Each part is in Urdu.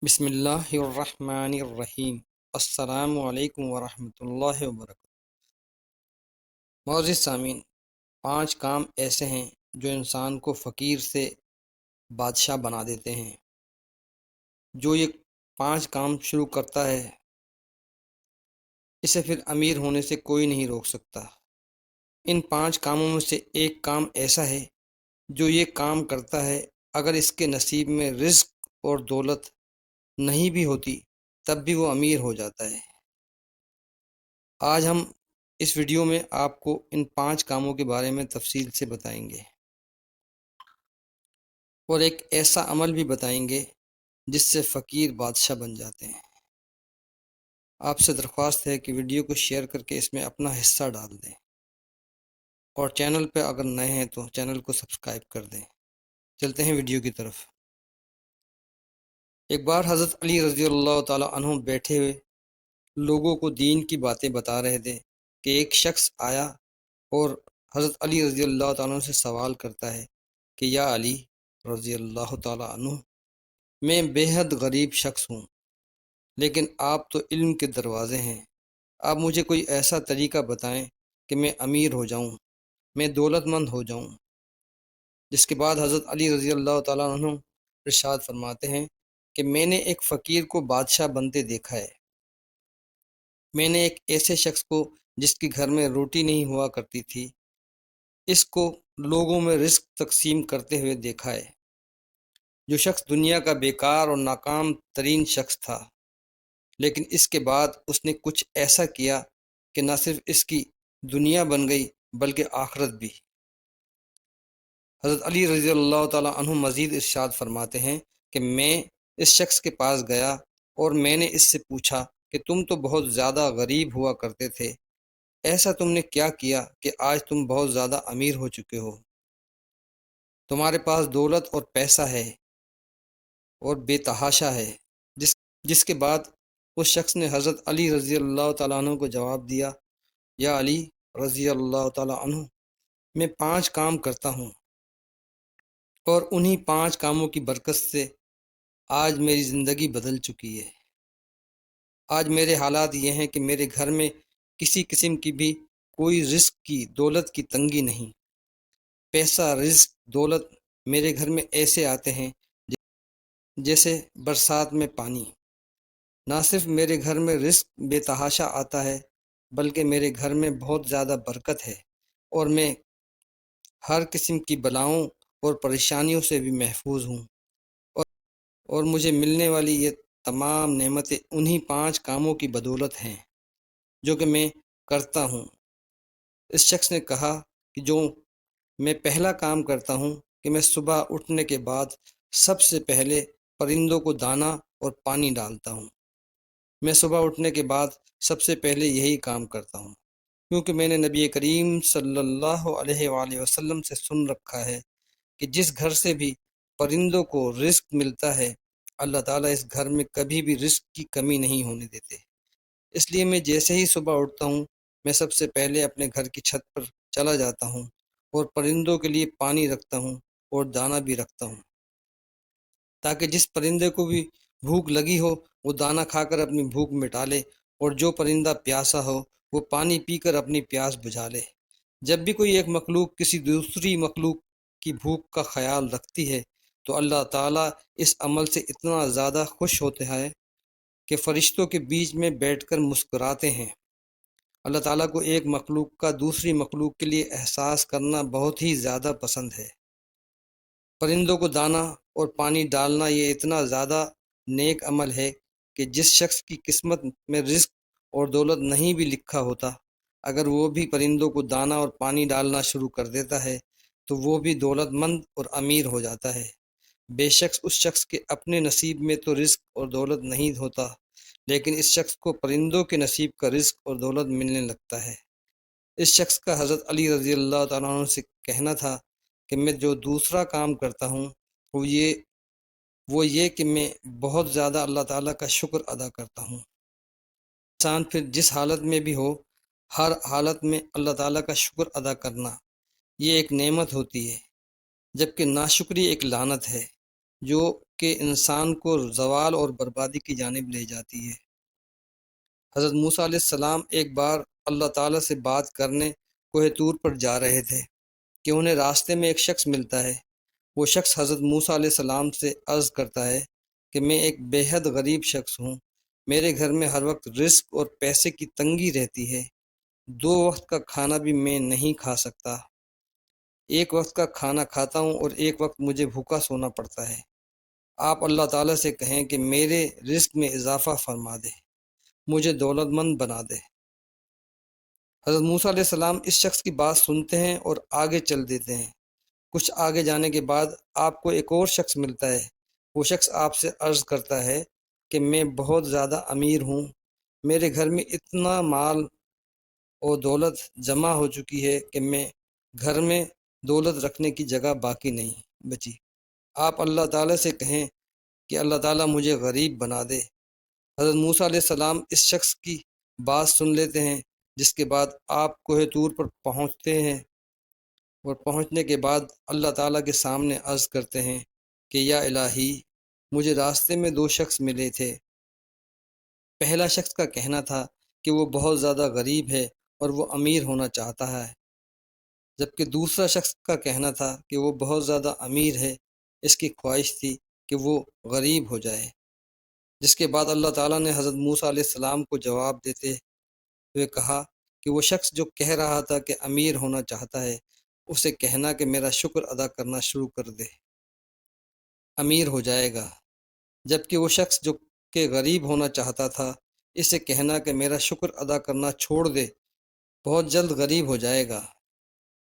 بسم اللہ الرحمن الرحیم۔ السلام علیکم ورحمۃ اللہ وبرکاتہ۔ معزز سامعین، 5 کام ایسے ہیں جو انسان کو فقیر سے بادشاہ بنا دیتے ہیں۔ جو یہ 5 کام شروع کرتا ہے اسے پھر امیر ہونے سے کوئی نہیں روک سکتا۔ ان 5 کاموں میں سے ایک کام ایسا ہے جو یہ کام کرتا ہے اگر اس کے نصیب میں رزق اور دولت نہیں بھی ہوتی تب بھی وہ امیر ہو جاتا ہے۔ آج ہم اس ویڈیو میں آپ کو ان 5 کاموں کے بارے میں تفصیل سے بتائیں گے اور ایک ایسا عمل بھی بتائیں گے جس سے فقیر بادشاہ بن جاتے ہیں۔ آپ سے درخواست ہے کہ ویڈیو کو شیئر کر کے اس میں اپنا حصہ ڈال دیں اور چینل پہ اگر نئے ہیں تو چینل کو سبسکرائب کر دیں۔ چلتے ہیں ویڈیو کی طرف۔ ایک بار حضرت علی رضی اللہ تعالی عنہ بیٹھے ہوئے لوگوں کو دین کی باتیں بتا رہے تھے کہ ایک شخص آیا اور حضرت علی رضی اللہ تعالیٰ عنہ سے سوال کرتا ہے کہ یا علی رضی اللہ تعالیٰ عنہ، میں بے حد غریب شخص ہوں، لیکن آپ تو علم کے دروازے ہیں، آپ مجھے کوئی ایسا طریقہ بتائیں کہ میں امیر ہو جاؤں، میں دولت مند ہو جاؤں۔ جس کے بعد حضرت علی رضی اللہ تعالیٰ عنہ ارشاد فرماتے ہیں کہ میں نے ایک فقیر کو بادشاہ بنتے دیکھا ہے، میں نے ایک ایسے شخص کو جس کے گھر میں روٹی نہیں ہوا کرتی تھی، اس کو لوگوں میں رزق تقسیم کرتے ہوئے دیکھا ہے۔ جو شخص دنیا کا بیکار اور ناکام ترین شخص تھا، لیکن اس کے بعد اس نے کچھ ایسا کیا کہ نہ صرف اس کی دنیا بن گئی بلکہ آخرت بھی۔ حضرت علی رضی اللہ تعالیٰ عنہ مزید ارشاد فرماتے ہیں کہ میں اس شخص کے پاس گیا اور میں نے اس سے پوچھا کہ تم تو بہت زیادہ غریب ہوا کرتے تھے، ایسا تم نے کیا کیا کہ آج تم بہت زیادہ امیر ہو چکے ہو؟ تمہارے پاس دولت اور پیسہ ہے اور بے تحاشا ہے۔ جس کے بعد اس شخص نے حضرت علی رضی اللہ تعالیٰ عنہ کو جواب دیا، یا علی رضی اللہ تعالیٰ عنہ، میں 5 کام کرتا ہوں اور انہی 5 کاموں کی برکت سے آج میری زندگی بدل چکی ہے۔ آج میرے حالات یہ ہیں کہ میرے گھر میں کسی قسم کی بھی کوئی رزق کی دولت کی تنگی نہیں۔ پیسہ، رزق، دولت میرے گھر میں ایسے آتے ہیں جیسے برسات میں پانی۔ نہ صرف میرے گھر میں رزق بے تحاشا آتا ہے بلکہ میرے گھر میں بہت زیادہ برکت ہے اور میں ہر قسم کی بلاؤں اور پریشانیوں سے بھی محفوظ ہوں، اور مجھے ملنے والی یہ تمام نعمتیں انہی 5 کاموں کی بدولت ہیں جو کہ میں کرتا ہوں۔ اس شخص نے کہا کہ جو میں پہلا کام کرتا ہوں کہ میں صبح اٹھنے کے بعد سب سے پہلے پرندوں کو دانہ اور پانی ڈالتا ہوں۔ میں صبح اٹھنے کے بعد سب سے پہلے یہی کام کرتا ہوں، کیونکہ میں نے نبی کریم صلی اللہ علیہ وآلہ وسلم سے سن رکھا ہے کہ جس گھر سے بھی پرندوں کو رزق ملتا ہے اللہ تعالیٰ اس گھر میں کبھی بھی رزق کی کمی نہیں ہونے دیتے۔ اس لیے میں جیسے ہی صبح اٹھتا ہوں میں سب سے پہلے اپنے گھر کی چھت پر چلا جاتا ہوں اور پرندوں کے لیے پانی رکھتا ہوں اور دانہ بھی رکھتا ہوں، تاکہ جس پرندے کو بھی بھوک لگی ہو وہ دانہ کھا کر اپنی بھوک مٹا لے، اور جو پرندہ پیاسا ہو وہ پانی پی کر اپنی پیاس بجھا لے۔ جب بھی کوئی ایک مخلوق کسی دوسری مخلوق کی بھوک کا خیال رکھتی ہے تو اللہ تعالیٰ اس عمل سے اتنا زیادہ خوش ہوتے ہیں کہ فرشتوں کے بیچ میں بیٹھ کر مسکراتے ہیں۔ اللہ تعالیٰ کو ایک مخلوق کا دوسری مخلوق کے لیے احساس کرنا بہت ہی زیادہ پسند ہے۔ پرندوں کو دانہ اور پانی ڈالنا یہ اتنا زیادہ نیک عمل ہے کہ جس شخص کی قسمت میں رزق اور دولت نہیں بھی لکھا ہوتا، اگر وہ بھی پرندوں کو دانہ اور پانی ڈالنا شروع کر دیتا ہے تو وہ بھی دولت مند اور امیر ہو جاتا ہے۔ بے شک اس شخص کے اپنے نصیب میں تو رزق اور دولت نہیں ہوتا، لیکن اس شخص کو پرندوں کے نصیب کا رزق اور دولت ملنے لگتا ہے۔ اس شخص کا حضرت علی رضی اللہ تعالیٰ عنہ سے کہنا تھا کہ میں جو دوسرا کام کرتا ہوں وہ یہ کہ میں بہت زیادہ اللہ تعالیٰ کا شکر ادا کرتا ہوں۔ انسان پھر جس حالت میں بھی ہو، ہر حالت میں اللہ تعالیٰ کا شکر ادا کرنا یہ ایک نعمت ہوتی ہے، جبکہ ناشکری ایک لعنت ہے۔ جو کہ انسان کو زوال اور بربادی کی جانب لے جاتی ہے۔ حضرت موسیٰ علیہ السلام ایک بار اللہ تعالیٰ سے بات کرنے کوہ طور پر جا رہے تھے کہ انہیں راستے میں ایک شخص ملتا ہے۔ وہ شخص حضرت موسیٰ علیہ السلام سے عرض کرتا ہے کہ میں ایک بے حد غریب شخص ہوں، میرے گھر میں ہر وقت رزق اور پیسے کی تنگی رہتی ہے، 2 وقت کا کھانا بھی میں نہیں کھا سکتا، ایک وقت کا کھانا کھاتا ہوں اور ایک وقت مجھے بھوکا سونا پڑتا ہے۔ آپ اللہ تعالیٰ سے کہیں کہ میرے رزق میں اضافہ فرما دے، مجھے دولت مند بنا دے۔ حضرت موسیٰ علیہ السلام اس شخص کی بات سنتے ہیں اور آگے چل دیتے ہیں۔ کچھ آگے جانے کے بعد آپ کو ایک اور شخص ملتا ہے۔ وہ شخص آپ سے عرض کرتا ہے کہ میں بہت زیادہ امیر ہوں، میرے گھر میں اتنا مال اور دولت جمع ہو چکی ہے کہ میں گھر میں دولت رکھنے کی جگہ باقی نہیں بچی۔ آپ اللہ تعالیٰ سے کہیں کہ اللہ تعالیٰ مجھے غریب بنا دے۔ حضرت موسیٰ علیہ السلام اس شخص کی بات سن لیتے ہیں، جس کے بعد آپ کوہ طور پر پہنچتے ہیں اور پہنچنے کے بعد اللہ تعالیٰ کے سامنے عرض کرتے ہیں کہ یا الہی، مجھے راستے میں 2 شخص ملے تھے۔ پہلا شخص کا کہنا تھا کہ وہ بہت زیادہ غریب ہے اور وہ امیر ہونا چاہتا ہے، جبکہ دوسرا شخص کا کہنا تھا کہ وہ بہت زیادہ امیر ہے، اس کی خواہش تھی کہ وہ غریب ہو جائے۔ جس کے بعد اللہ تعالیٰ نے حضرت موسیٰ علیہ السلام کو جواب دیتے ہوئے کہا کہ وہ شخص جو کہہ رہا تھا کہ امیر ہونا چاہتا ہے، اسے کہنا کہ میرا شکر ادا کرنا شروع کر دے، امیر ہو جائے گا۔ جبکہ وہ شخص جو کہ غریب ہونا چاہتا تھا، اسے کہنا کہ میرا شکر ادا کرنا چھوڑ دے، بہت جلد غریب ہو جائے گا،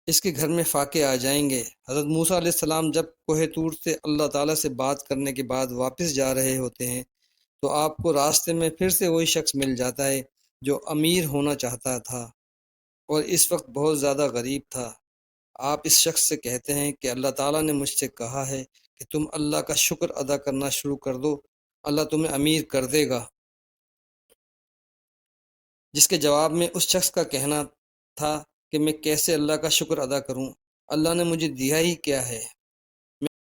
اس کے گھر میں فاقے آ جائیں گے۔ حضرت موسیٰ علیہ السلام جب کوہ طور سے اللہ تعالیٰ سے بات کرنے کے بعد واپس جا رہے ہوتے ہیں تو آپ کو راستے میں پھر سے وہی شخص مل جاتا ہے جو امیر ہونا چاہتا تھا اور اس وقت بہت زیادہ غریب تھا۔ آپ اس شخص سے کہتے ہیں کہ اللہ تعالیٰ نے مجھ سے کہا ہے کہ تم اللہ کا شکر ادا کرنا شروع کر دو، اللہ تمہیں امیر کر دے گا۔ جس کے جواب میں اس شخص کا کہنا تھا کہ میں کیسے اللہ کا شکر ادا کروں، اللہ نے مجھے دیا ہی کیا ہے۔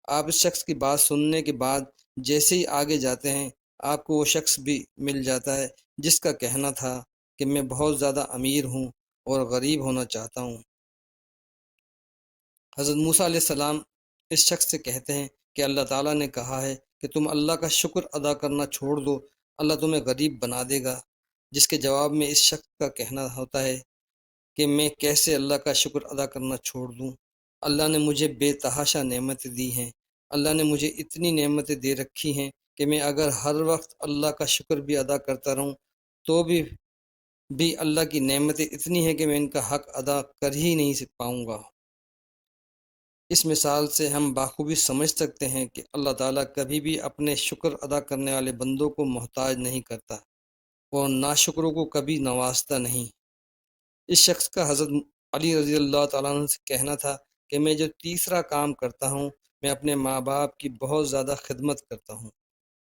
آپ اس شخص کی بات سننے کے بعد جیسے ہی آگے جاتے ہیں، آپ کو وہ شخص بھی مل جاتا ہے جس کا کہنا تھا کہ میں بہت زیادہ امیر ہوں اور غریب ہونا چاہتا ہوں۔ حضرت موسیٰ علیہ السلام اس شخص سے کہتے ہیں کہ اللہ تعالیٰ نے کہا ہے کہ تم اللہ کا شکر ادا کرنا چھوڑ دو، اللہ تمہیں غریب بنا دے گا۔ جس کے جواب میں اس شخص کا کہنا ہوتا ہے کہ میں کیسے اللہ کا شکر ادا کرنا چھوڑ دوں، اللہ نے مجھے بے تحاشا نعمتیں دی ہیں، اللہ نے مجھے اتنی نعمتیں دے رکھی ہیں کہ میں اگر ہر وقت اللہ کا شکر بھی ادا کرتا رہوں تو بھی اللہ کی نعمتیں اتنی ہیں کہ میں ان کا حق ادا کر ہی نہیں پاؤں گا۔ اس مثال سے ہم بخوبی سمجھ سکتے ہیں کہ اللہ تعالیٰ کبھی بھی اپنے شکر ادا کرنے والے بندوں کو محتاج نہیں کرتا اور ناشکروں کو کبھی نوازتا نہیں۔ اس شخص کا حضرت علی رضی اللہ تعالیٰ عنہ سے کہنا تھا کہ میں جو تیسرا کام کرتا ہوں، میں اپنے ماں باپ کی بہت زیادہ خدمت کرتا ہوں۔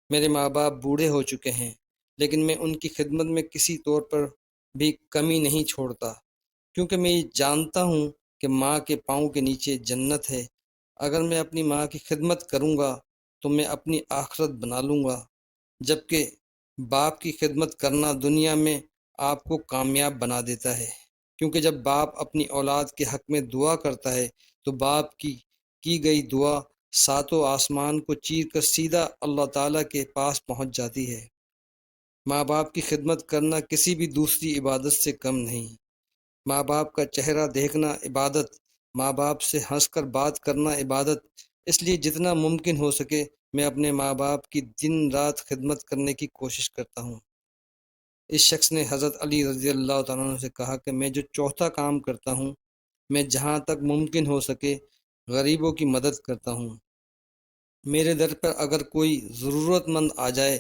میرے ماں باپ بوڑھے ہو چکے ہیں، لیکن میں ان کی خدمت میں کسی طور پر بھی کمی نہیں چھوڑتا، کیونکہ میں یہ جانتا ہوں کہ ماں کے پاؤں کے نیچے جنت ہے۔ اگر میں اپنی ماں کی خدمت کروں گا تو میں اپنی آخرت بنا لوں گا، جبکہ باپ کی خدمت کرنا دنیا میں آپ کو کامیاب بنا دیتا ہے، کیونکہ جب باپ اپنی اولاد کے حق میں دعا کرتا ہے تو باپ کی گئی دعا 7 آسمان کو چیر کر سیدھا اللہ تعالیٰ کے پاس پہنچ جاتی ہے۔ ماں باپ کی خدمت کرنا کسی بھی دوسری عبادت سے کم نہیں۔ ماں باپ کا چہرہ دیکھنا عبادت، ماں باپ سے ہنس کر بات کرنا عبادت، اس لیے جتنا ممکن ہو سکے میں اپنے ماں باپ کی دن رات خدمت کرنے کی کوشش کرتا ہوں۔ اس شخص نے حضرت علی رضی اللہ تعالیٰ عنہ سے کہا کہ میں جو چوتھا کام کرتا ہوں، میں جہاں تک ممکن ہو سکے غریبوں کی مدد کرتا ہوں۔ میرے در پر اگر کوئی ضرورت مند آ جائے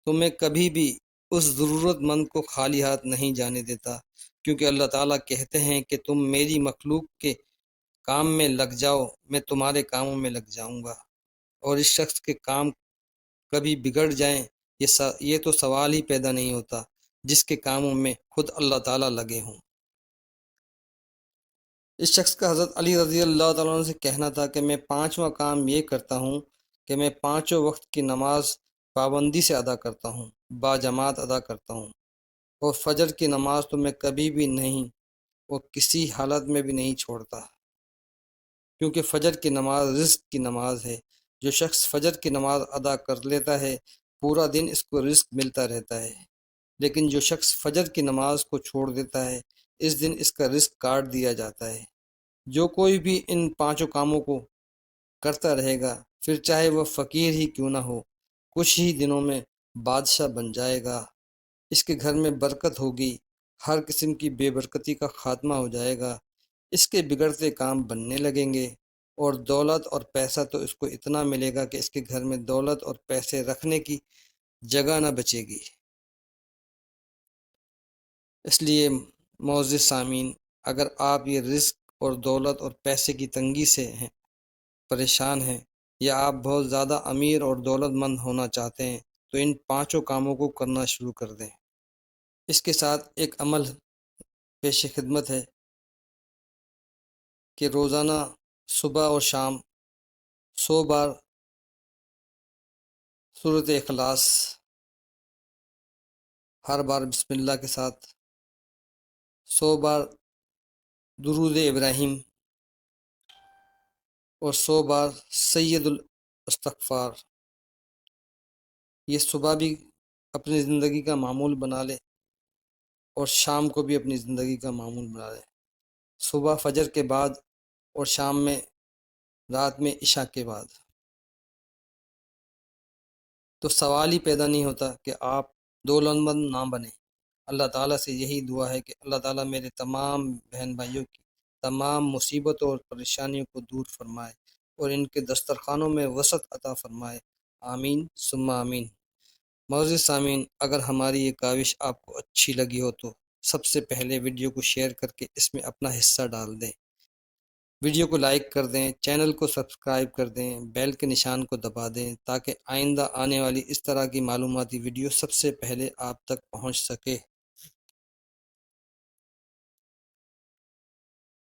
تو میں کبھی بھی اس ضرورت مند کو خالی ہاتھ نہیں جانے دیتا، کیونکہ اللہ تعالیٰ کہتے ہیں کہ تم میری مخلوق کے کام میں لگ جاؤ، میں تمہارے کاموں میں لگ جاؤں گا۔ اور اس شخص کے کام کبھی بگڑ جائیں یہ تو سوال ہی پیدا نہیں ہوتا، جس کے کاموں میں خود اللہ تعالیٰ لگے ہوں۔ اس شخص کا حضرت علی رضی اللہ تعالیٰ عنہ سے کہنا تھا کہ میں 5واں کام یہ کرتا ہوں کہ میں پانچوں وقت کی نماز پابندی سے ادا کرتا ہوں، باجماعت ادا کرتا ہوں، اور فجر کی نماز تو میں کبھی بھی نہیں اور کسی حالت میں بھی نہیں چھوڑتا، کیونکہ فجر کی نماز رزق کی نماز ہے۔ جو شخص فجر کی نماز ادا کر لیتا ہے پورا دن اس کو رزق ملتا رہتا ہے، لیکن جو شخص فجر کی نماز کو چھوڑ دیتا ہے اس دن اس کا رزق کاٹ دیا جاتا ہے۔ جو کوئی بھی ان پانچوں کاموں کو کرتا رہے گا، پھر چاہے وہ فقیر ہی کیوں نہ ہو، کچھ ہی دنوں میں بادشاہ بن جائے گا۔ اس کے گھر میں برکت ہوگی، ہر قسم کی بے برکتی کا خاتمہ ہو جائے گا، اس کے بگڑتے کام بننے لگیں گے، اور دولت اور پیسہ تو اس کو اتنا ملے گا کہ اس کے گھر میں دولت اور پیسے رکھنے کی جگہ نہ بچے گی۔ اس لیے معزز سامعین، اگر آپ یہ رزق اور دولت اور پیسے کی تنگی سے پریشان ہیں، یا آپ بہت زیادہ امیر اور دولت مند ہونا چاہتے ہیں، تو ان پانچوں کاموں کو کرنا شروع کر دیں۔ اس کے ساتھ ایک عمل پیش خدمت ہے کہ روزانہ صبح اور شام 100 بار سورۃ اخلاص، ہر بار بسم اللہ کے ساتھ 100 بار درود ابراہیم، اور 100 بار سید الاستغفار، یہ صبح بھی اپنی زندگی کا معمول بنا لے اور شام کو بھی اپنی زندگی کا معمول بنا لے، صبح فجر کے بعد اور شام میں رات میں عشاء کے بعد۔ تو سوال ہی پیدا نہیں ہوتا کہ آپ دولت مند نہ بنیں۔ اللہ تعالیٰ سے یہی دعا ہے کہ اللہ تعالیٰ میرے تمام بہن بھائیوں کی تمام مصیبتوں اور پریشانیوں کو دور فرمائے اور ان کے دسترخوانوں میں وسعت عطا فرمائے، آمین ثم آمین۔ معزز سامعین، اگر ہماری یہ کاوش آپ کو اچھی لگی ہو تو سب سے پہلے ویڈیو کو شیئر کر کے اس میں اپنا حصہ ڈال دیں، ویڈیو کو لائک کر دیں، چینل کو سبسکرائب کر دیں، بیل کے نشان کو دبا دیں تاکہ آئندہ آنے والی اس طرح کی معلوماتی ویڈیو سب سے پہلے آپ تک پہنچ سکے۔